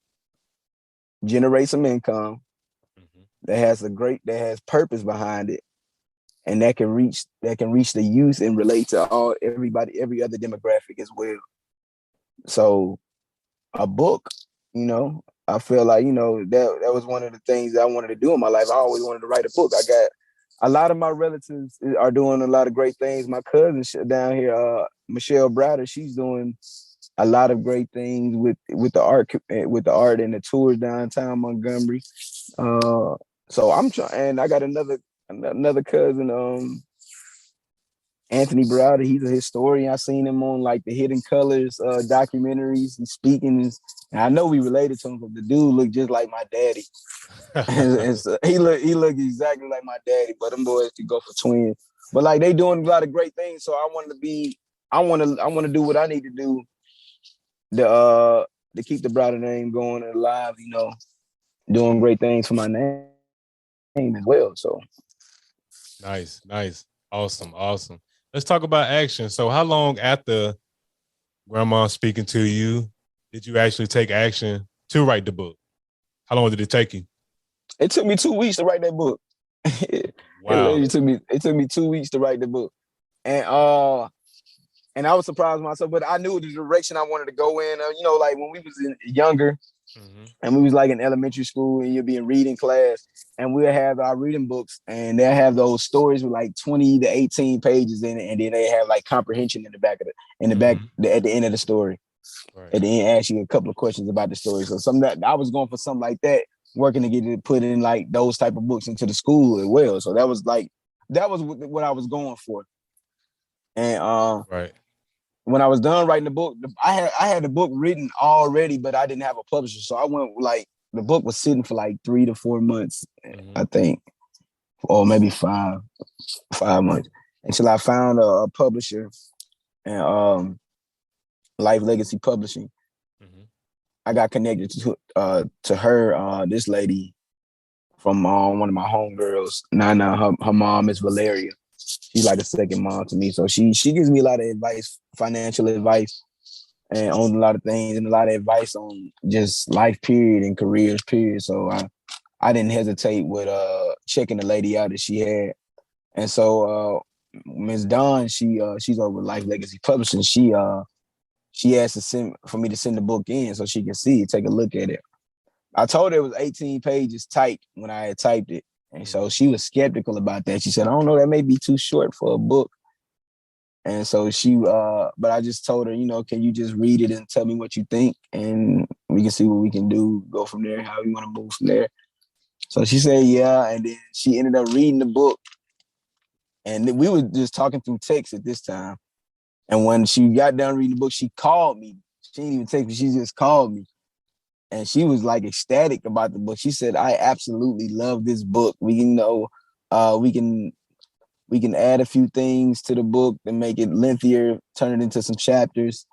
generate some income, that has purpose behind it, and that can reach the youth and relate to every other demographic as well. So a book, I feel like, that was one of the things that I wanted to do in my life. I always wanted to write a book. I got a lot of my relatives are doing a lot of great things. My cousin down here, Michelle Browder, she's doing a lot of great things with the art and the tours downtown Montgomery. So I'm trying, and I got another cousin, Anthony Browder. He's a historian. I seen him on like the Hidden Colors documentaries. He's speaking, and I know we related to him, but the dude looked just like my daddy. and so he looked exactly like my daddy. But them boys could go for twins. But like they doing a lot of great things. So I want to do what I need to do to keep the Browder name going and alive. Doing great things for my name as well. So nice, awesome. Let's talk about action. So how long after grandma speaking to you did you actually take action to write the book? How long did it take you? It took me 2 weeks to write that book. Wow. It took me 2 weeks to write the book. And and I was surprised myself, but I knew the direction I wanted to go in. Like when we was younger, and we was like in elementary school, and you'd be in reading class, and we'll have our reading books, and they'll have those stories with like 20 to 18 pages in it, and then they have like comprehension in the back at the end of the story. Right. At the end, ask you a couple of questions about the story. So something that I was going for something like that, working to get it put in like those type of books into the school as well. So that was what I was going for. And right. when I was done writing the book, I had the book written already, but I didn't have a publisher. So I went like the book was sitting for like 3 to 4 months, I think, or maybe 5 months until I found a publisher and Life Legacy Publishing. I got connected to her, this lady from one of my homegirls. Nana, her mom is Valeria. She's like a second mom to me. So she gives me a lot of advice, financial advice, and on a lot of things, and a lot of advice on just life period and careers period. So I didn't hesitate with checking the lady out that she had. And so Ms. Dawn, she's over Life Legacy Publishing. She asked for me to send the book in so she can see it, take a look at it. I told her it was 18 pages typed when I had typed it. And so she was skeptical about that. She said, I don't know, that may be too short for a book. And so but I just told her, can you just read it and tell me what you think? And we can see what we can do, go from there, how we want to move from there. So she said, yeah. And then she ended up reading the book. And we were just talking through text at this time. And when she got done reading the book, she called me. She didn't even text me. She just called me. And she was like ecstatic about the book. She said, I absolutely love this book. We can add a few things to the book and make it lengthier, turn it into some chapters.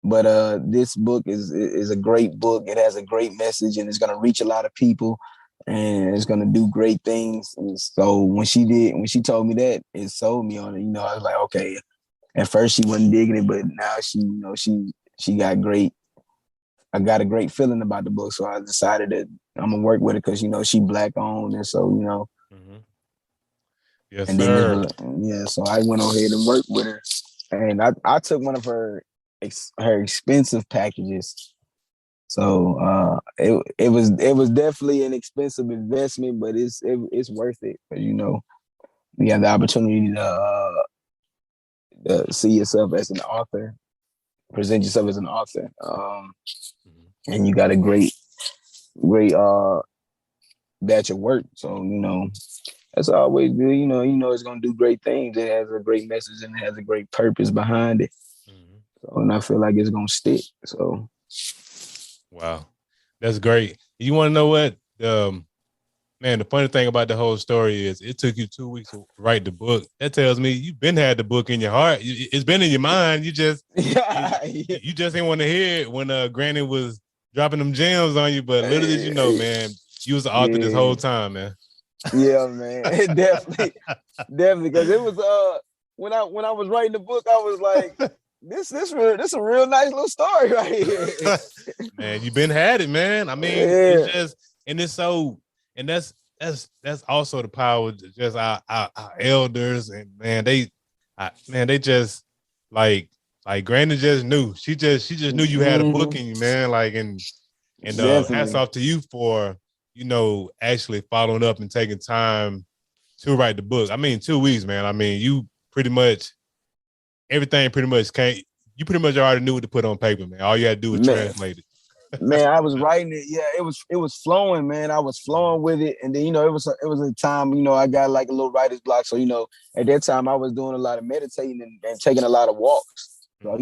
But this book is a great book. It has a great message, and it's going to reach a lot of people, and it's going to do great things. And so when she told me that, it sold me on it. I was like, okay. At first she wasn't digging it, but now she got great. I got a great feeling about the book, so I decided that I'm gonna work with it because she Black owned, and so Yes, and sir. then so I went on ahead and worked with her, and I took one of her expensive packages. So it was definitely an expensive investment, but it's worth it because you have the opportunity to see yourself as an author, present yourself as an author, and you got a great batch of work. So that's always good. It's gonna do great things. It has a great message and it has a great purpose behind it. So, and I feel like it's gonna stick. So, wow, that's great. You want to know what? Man, the funny thing about the whole story is it took you 2 weeks to write the book. That tells me you've been had the book in your heart. It's been in your mind. You just you just didn't want to hear it when Granny was dropping them gems on you. But little did you know, man, you was the author this whole time, man. Yeah, man, definitely, because it was when I was writing the book, I was like, this a real nice little story right here. Man, you been had it, man. I mean, it's just it's so. And that's also the power of just our elders, and man, they just like Granny just knew. She just knew you had a book in you, man. Like and hats off to you for actually following up and taking time to write the book. I mean, 2 weeks, man. I mean, you pretty much everything pretty much came. You pretty much already knew what to put on paper, man. All you had to do was translate it. Man, I was writing it. Yeah, it was flowing, man. I was flowing with it, and then it was a time. I got like a little writer's block. So at that time I was doing a lot of meditating and taking a lot of walks. So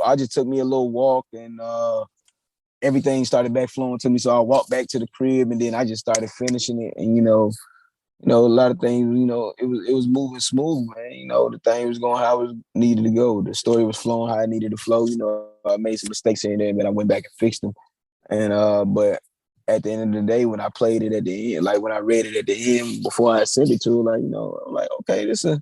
I just took me a little walk, and everything started back flowing to me. So I walked back to the crib, and then I just started finishing it. And a lot of things. It was moving smooth, man. The thing was going how it needed to go. The story was flowing how it needed to flow. I made some mistakes here and there, but I went back and fixed them. And but at the end of the day, when I played it at the end, like when I read it at the end before I sent it to her, I'm like, okay, it's a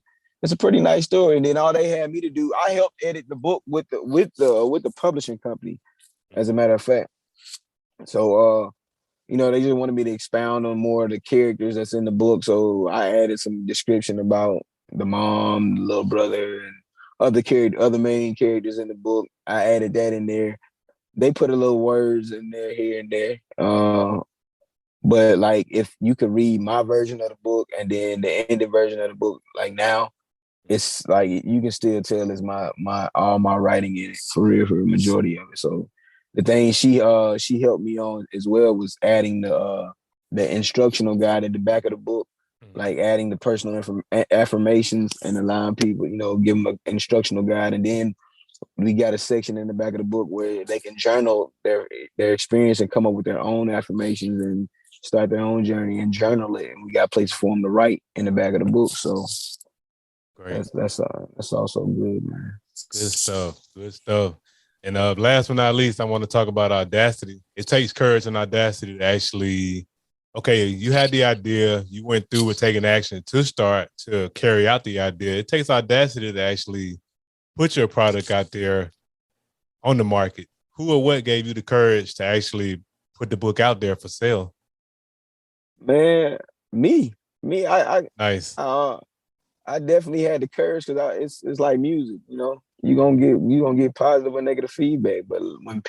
pretty nice story. And then all they had me to do, I helped edit the book with the publishing company, as a matter of fact. So they just wanted me to expound on more of the characters that's in the book. So I added some description about the mom, the little brother, and other main characters in the book. I added that in there. They put a little words in there here and there. But like if you could read my version of the book and then the ended version of the book, like now, it's like you can still tell it's my all my writing in it for the majority of it. So the thing she helped me on as well was adding the instructional guide at the back of the book, like adding the personal affirmations and allowing people, give them an instructional guide, and then we got a section in the back of the book where they can journal their experience and come up with their own affirmations and start their own journey and journal it. And we got places for them to write in the back of the book. So Great. that's also good, man. Good stuff. Good stuff. And last but not least, I want to talk about audacity. It takes courage and audacity to actually, okay, you had the idea, you went through with taking action to start to carry out the idea. It takes audacity to actually put your product out there on the market. Who or what gave you the courage to actually put the book out there for sale? Man, me, Nice. I definitely had the courage because it's like music, you gonna get positive or negative feedback. But when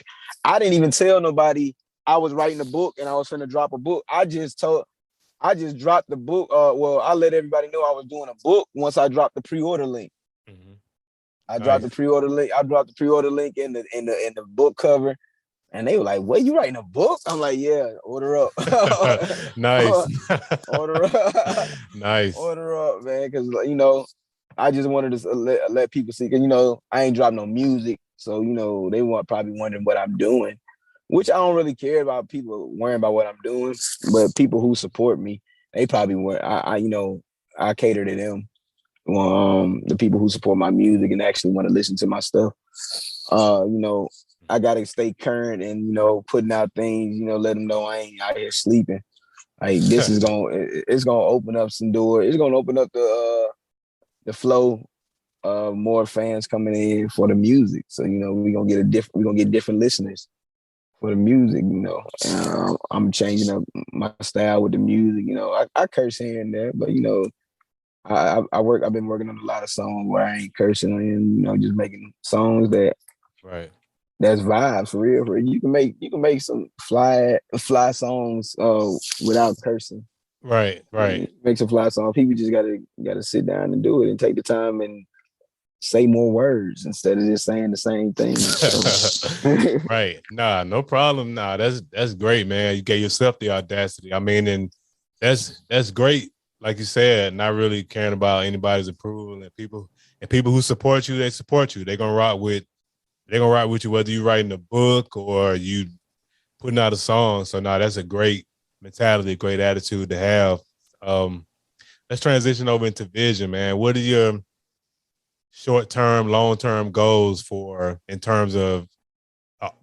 I didn't even tell nobody I was writing a book and I was finna drop a book, I just dropped the book. Well, I let everybody know I was doing a book once I dropped the pre-order link. Mm-hmm. I dropped the pre-order link. I dropped the pre-order link in the book cover. And they were like, "What, you writing a book?" I'm like, "Yeah, order up." Nice. Order up. Nice. Order up, man. Because, I just wanted to let people see. Because, I ain't dropped no music. So, they probably wondering what I'm doing, which I don't really care about people worrying about what I'm doing. But people who support me, they probably want, I cater to them. The people who support my music and actually want to listen to my stuff. I gotta stay current and putting out things. Let them know I ain't out here sleeping. Like this is it's gonna open up some doors. It's gonna open up the flow. More fans coming in for the music. So we gonna get different listeners for the music. I'm changing up my style with the music. I curse here and there, but I've been working on a lot of songs where I ain't cursing and just making songs right. That's vibes for real. You can make some fly songs without cursing. Right. Make some fly songs. People just gotta sit down and do it and take the time and say more words instead of just saying the same thing. Right. Nah, no problem. Nah, that's great, man. You gave yourself the audacity. I mean, and that's great. Like you said, not really caring about anybody's approval, and people who support you, they support you. They're gonna rock with you whether you writing a book or you putting out a song. So now that's a great mentality, great attitude to have. Let's transition over into vision, man. What are your short-term, long-term goals in terms of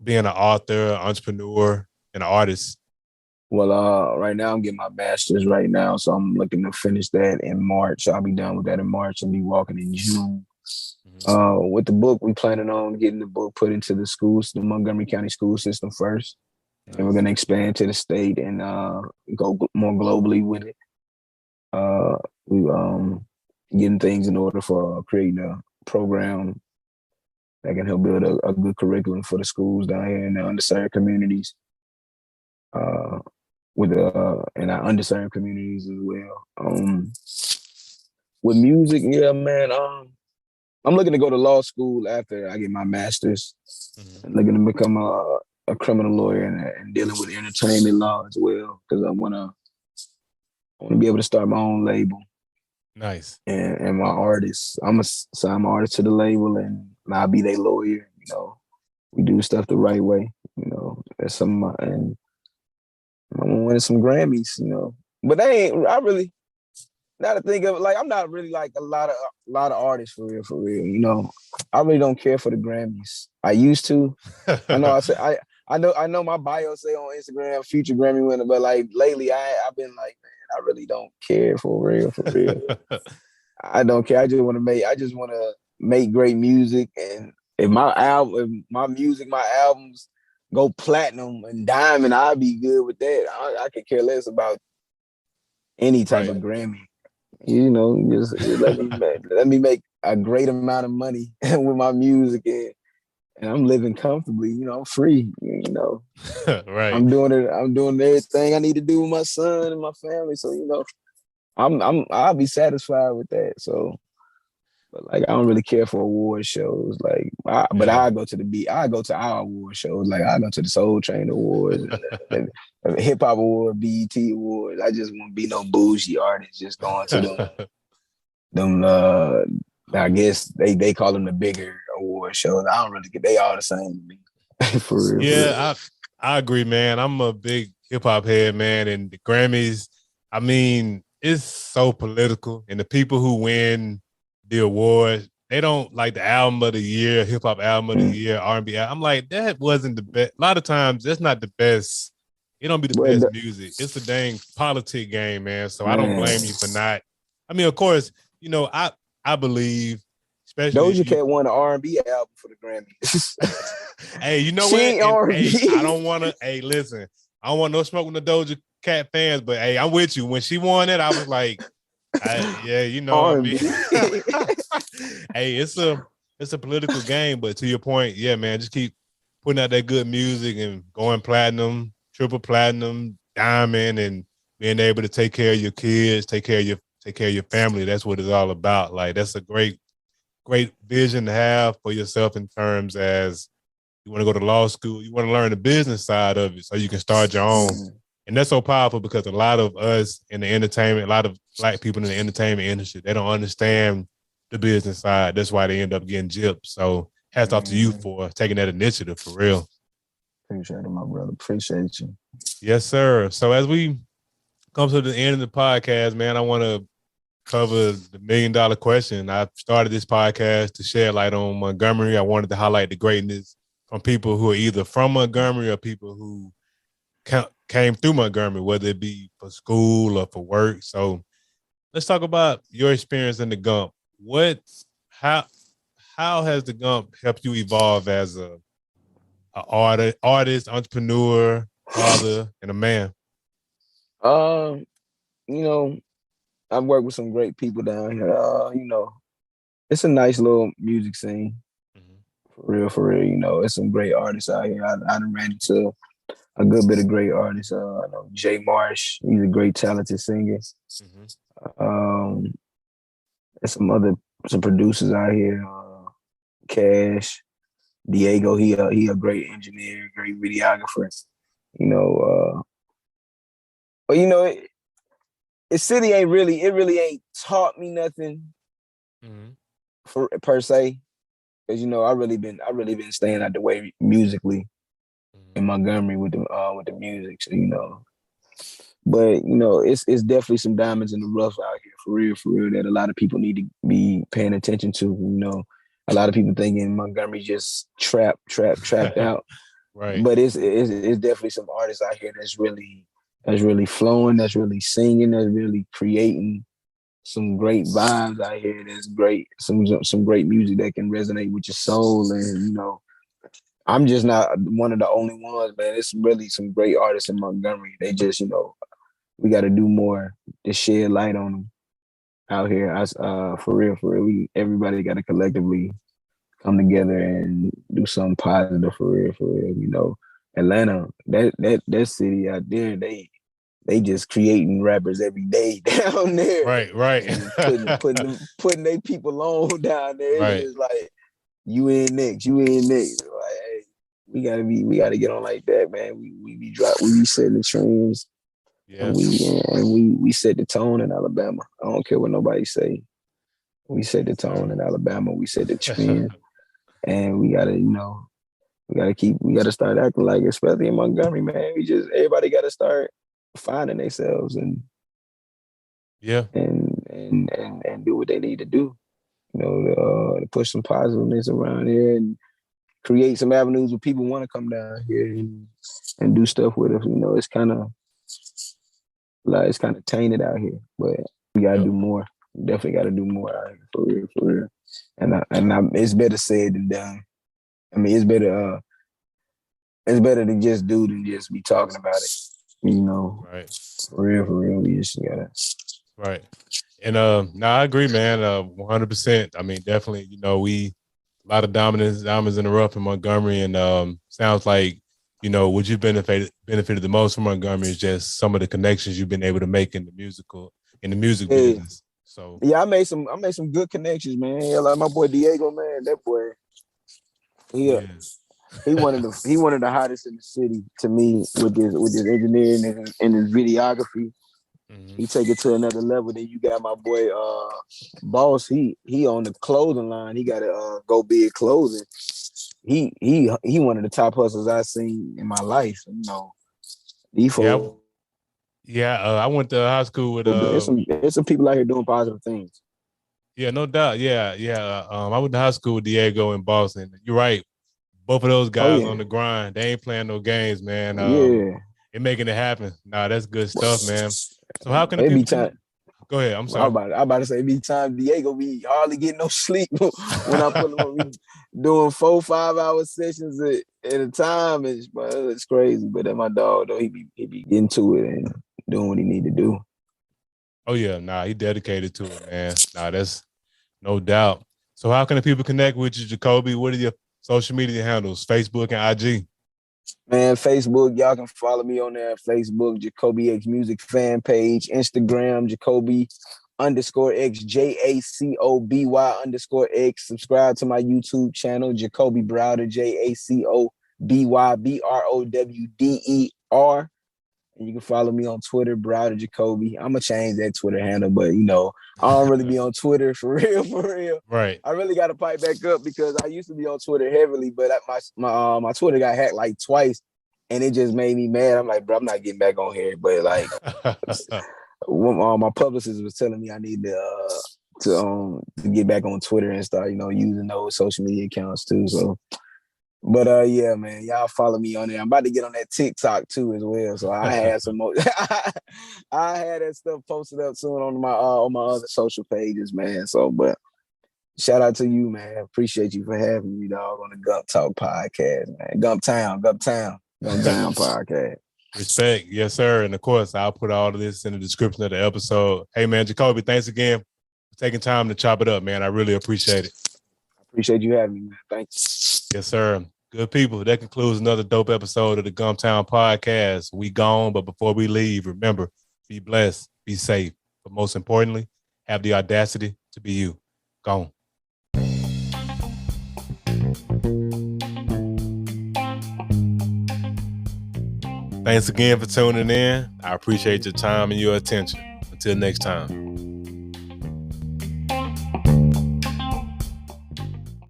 being an author, entrepreneur, and an artist? Well, right now I'm getting my master's right now, so I'm looking to finish that in March. I'll be done with that in March and be walking in June. With the book, we planning on getting the book put into the schools, the Montgomery County school system first. Nice. And we're gonna expand to the state and go more globally with it. We getting things in order for creating a program that can help build a good curriculum for the schools down here in the underserved communities. In our underserved communities as well. With music, yeah, man. I'm looking to go to law school after I get my master's. I'm looking to become a criminal lawyer and dealing with entertainment law as well, because I want to be able to start my own label. Nice. And my artists, I'm gonna sign my artist to the label, and I'll be their lawyer. We do stuff the right way. That's some and I'm winning some Grammys. But they ain't. I really. Now to think of it, like I'm not really like a lot of artists for real. I really don't care for the Grammys. I used to. I know I know my bio say on Instagram future Grammy winner, but like lately I've been like, man, I really don't care for real. I don't care. I just want to make great music, and if my albums go platinum and diamond, I'll be good with that. I could care less about any type of Grammy. Just let me make a great amount of money with my music, and I'm living comfortably. You know, I'm free. You know, Right. I'm doing it. I'm doing everything I need to do with my son and my family. So you know, I'll be satisfied with that. So, but like I don't really care for award shows. Like, but Yeah. I go to our award shows. Like I go to the Soul Train Awards, and the Hip Hop Award, BET Awards. I just won't be no bougie artist just going to them. I guess they call them the bigger award shows. I don't really get. They all the same to me. For real. Yeah, I agree, man. I'm a big hip hop head, man, and the Grammys. I mean, it's so political, and the people who win the award, they don't like the album of the year, hip hop album of the year, R&B. I'm like, that wasn't the best. A lot of times, that's not the best. It don't be the best music. It's a dang politic game, man. So I don't blame you for not. I mean, of course, you know, I believe, especially if Doja you. Cat won an R&B album for the Grammys. Hey, you know She what? ain't And R&B. hey, I don't want to. Hey, listen, I don't want no smoke with the Doja Cat fans, but hey, I'm with you. When she won it, I was like, yeah, you know, R&B. I mean, hey, it's a political game, but to your point, yeah, man, just keep putting out that good music and going platinum, triple platinum, diamond, and being able to take care of your kids, take care of your family. That's what it's all about. Like that's a great vision to have for yourself in terms as you want to go to law school, you want to learn the business side of it so you can start your own. And that's so powerful because a lot of us in the entertainment, a lot of black people in the entertainment industry, they don't understand the business side. That's why they end up getting gypped. So hats off to you for taking that initiative for real. Appreciate it, my brother. Appreciate you. Yes, sir. So as we come to the end of the podcast, man, I want to cover the $1 million question. I started this podcast to shed light on Montgomery. I wanted to highlight the greatness from people who are either from Montgomery or people who came through Montgomery, whether it be for school or for work. So let's talk about your experience in the Gump. How has the Gump helped you evolve as a artist, entrepreneur, father, and a man? You know, I've worked with some great people down here. You know, it's a nice little music scene. For real. You know, it's some great artists out here. I done ran into a good bit of great artists. I know Jay Marsh, he's a great talented singer. There's some producers out here. Cash, Diego, he a great engineer, great videographer. You know, but you know, the city it really ain't taught me nothing for per se. Cause you know, I really been staying out the way musically in Montgomery with the music. So, you know. But you know, it's definitely some diamonds in the rough out here for real, that a lot of people need to be paying attention to. You know, a lot of people thinking Montgomery just trapped out. Right. But it's definitely some artists out here that's really flowing, that's really singing, that's really creating some great vibes out here. That's great, some great music that can resonate with your soul. And you know, I'm just not one of the only ones, man. It's really some great artists in Montgomery. They just, you know, we got to do more to shed light on them out here. For real. Everybody got to collectively come together and do something positive for real. You know, Atlanta, that city out there, they just creating rappers every day down there. Right. Putting their people on down there. Right. It's just like you in next. Like, hey, we gotta get on like that, man. We be setting the trends. Yeah. And we set the tone in Alabama. I don't care what nobody say. We set the tone in Alabama. We set the trend. And we gotta start acting like it, especially in Montgomery, man. Everybody gotta start finding themselves and do what they need to do. You know, to push some positiveness around here and create some avenues where people want to come down here and do stuff with us. You know, it's kind of tainted out here, but we gotta do more. We definitely gotta do more out here for real. And it's better said than done. I mean, it's better to just do than just be talking about it. You know, right? For real. We just gotta. Right. And no, I agree, man. 100%. I mean, definitely, we a lot of diamonds in the rough in Montgomery, and sounds like, what you benefited the most from Montgomery is just some of the connections you've been able to make in the music Yeah, business. So yeah, I made some good connections, man. Yeah, like my boy Diego, man. That boy, he yeah. he one of the hottest in the city to me with his engineering and his videography. Mhm. He take it to another level. Then you got my boy Boss. He on the clothing line. He got a Go Big Clothing. He one of the top hustlers I've seen in my life. He Yeah, for yeah. I went to high school with there's some people out here doing positive things. yeah, no doubt. Yeah, yeah. I went to high school with Diego in Boston. You're right. Both of those Oh guys yeah, on the grind. They ain't playing no games, man. yeah. And making it happen. Nah, that's good stuff, man. So how can the It be people time. go ahead? I'm I sorry. about, I about to say, it be time Diego be hardly getting no sleep when I put him on. We doing 4-5 hour sessions at a time. It's crazy. But then my dog though, he be getting to it and doing what he need to do. Oh yeah, nah, he dedicated to it, man. Nah, that's no doubt. So how can the people connect with you, Jacoby? What are your social media handles? Facebook and IG. Man, Facebook, y'all can follow me on there. Facebook, Jacoby X Music fan page. Instagram, Jacoby underscore X, JACOBY underscore X. Subscribe to my YouTube channel, Jacoby Browder, JACOBY BROWDER. And you can follow me on Twitter, Browder Jacoby. I'm gonna change that Twitter handle, but I don't really be on Twitter for real, for real. Right. I really got to pipe back up because I used to be on Twitter heavily, but my Twitter got hacked like twice, and it just made me mad. I'm like, bro, I'm not getting back on here. But like, my publicist was telling me I need to get back on Twitter and start, using those social media accounts too. So but yeah, man, y'all follow me on there. I'm about to get on that TikTok too as well. So I had some more. I had that stuff posted up soon on my other social pages, man. So, but shout out to you, man. Appreciate you for having me, dog, on the Gump Talk podcast, man. Gump Town podcast. Respect. Yes, sir. And of course, I'll put all of this in the description of the episode. Hey, man, Jacoby, thanks again for taking time to chop it up, man. I really appreciate it. Appreciate you having me, man. Thanks. Yes, sir. Good people. That concludes another dope episode of the Gumtown Podcast. We gone, but before we leave, remember, be blessed, be safe, but most importantly, have the audacity to be you. Gone. Thanks again for tuning in. I appreciate your time and your attention. Until next time.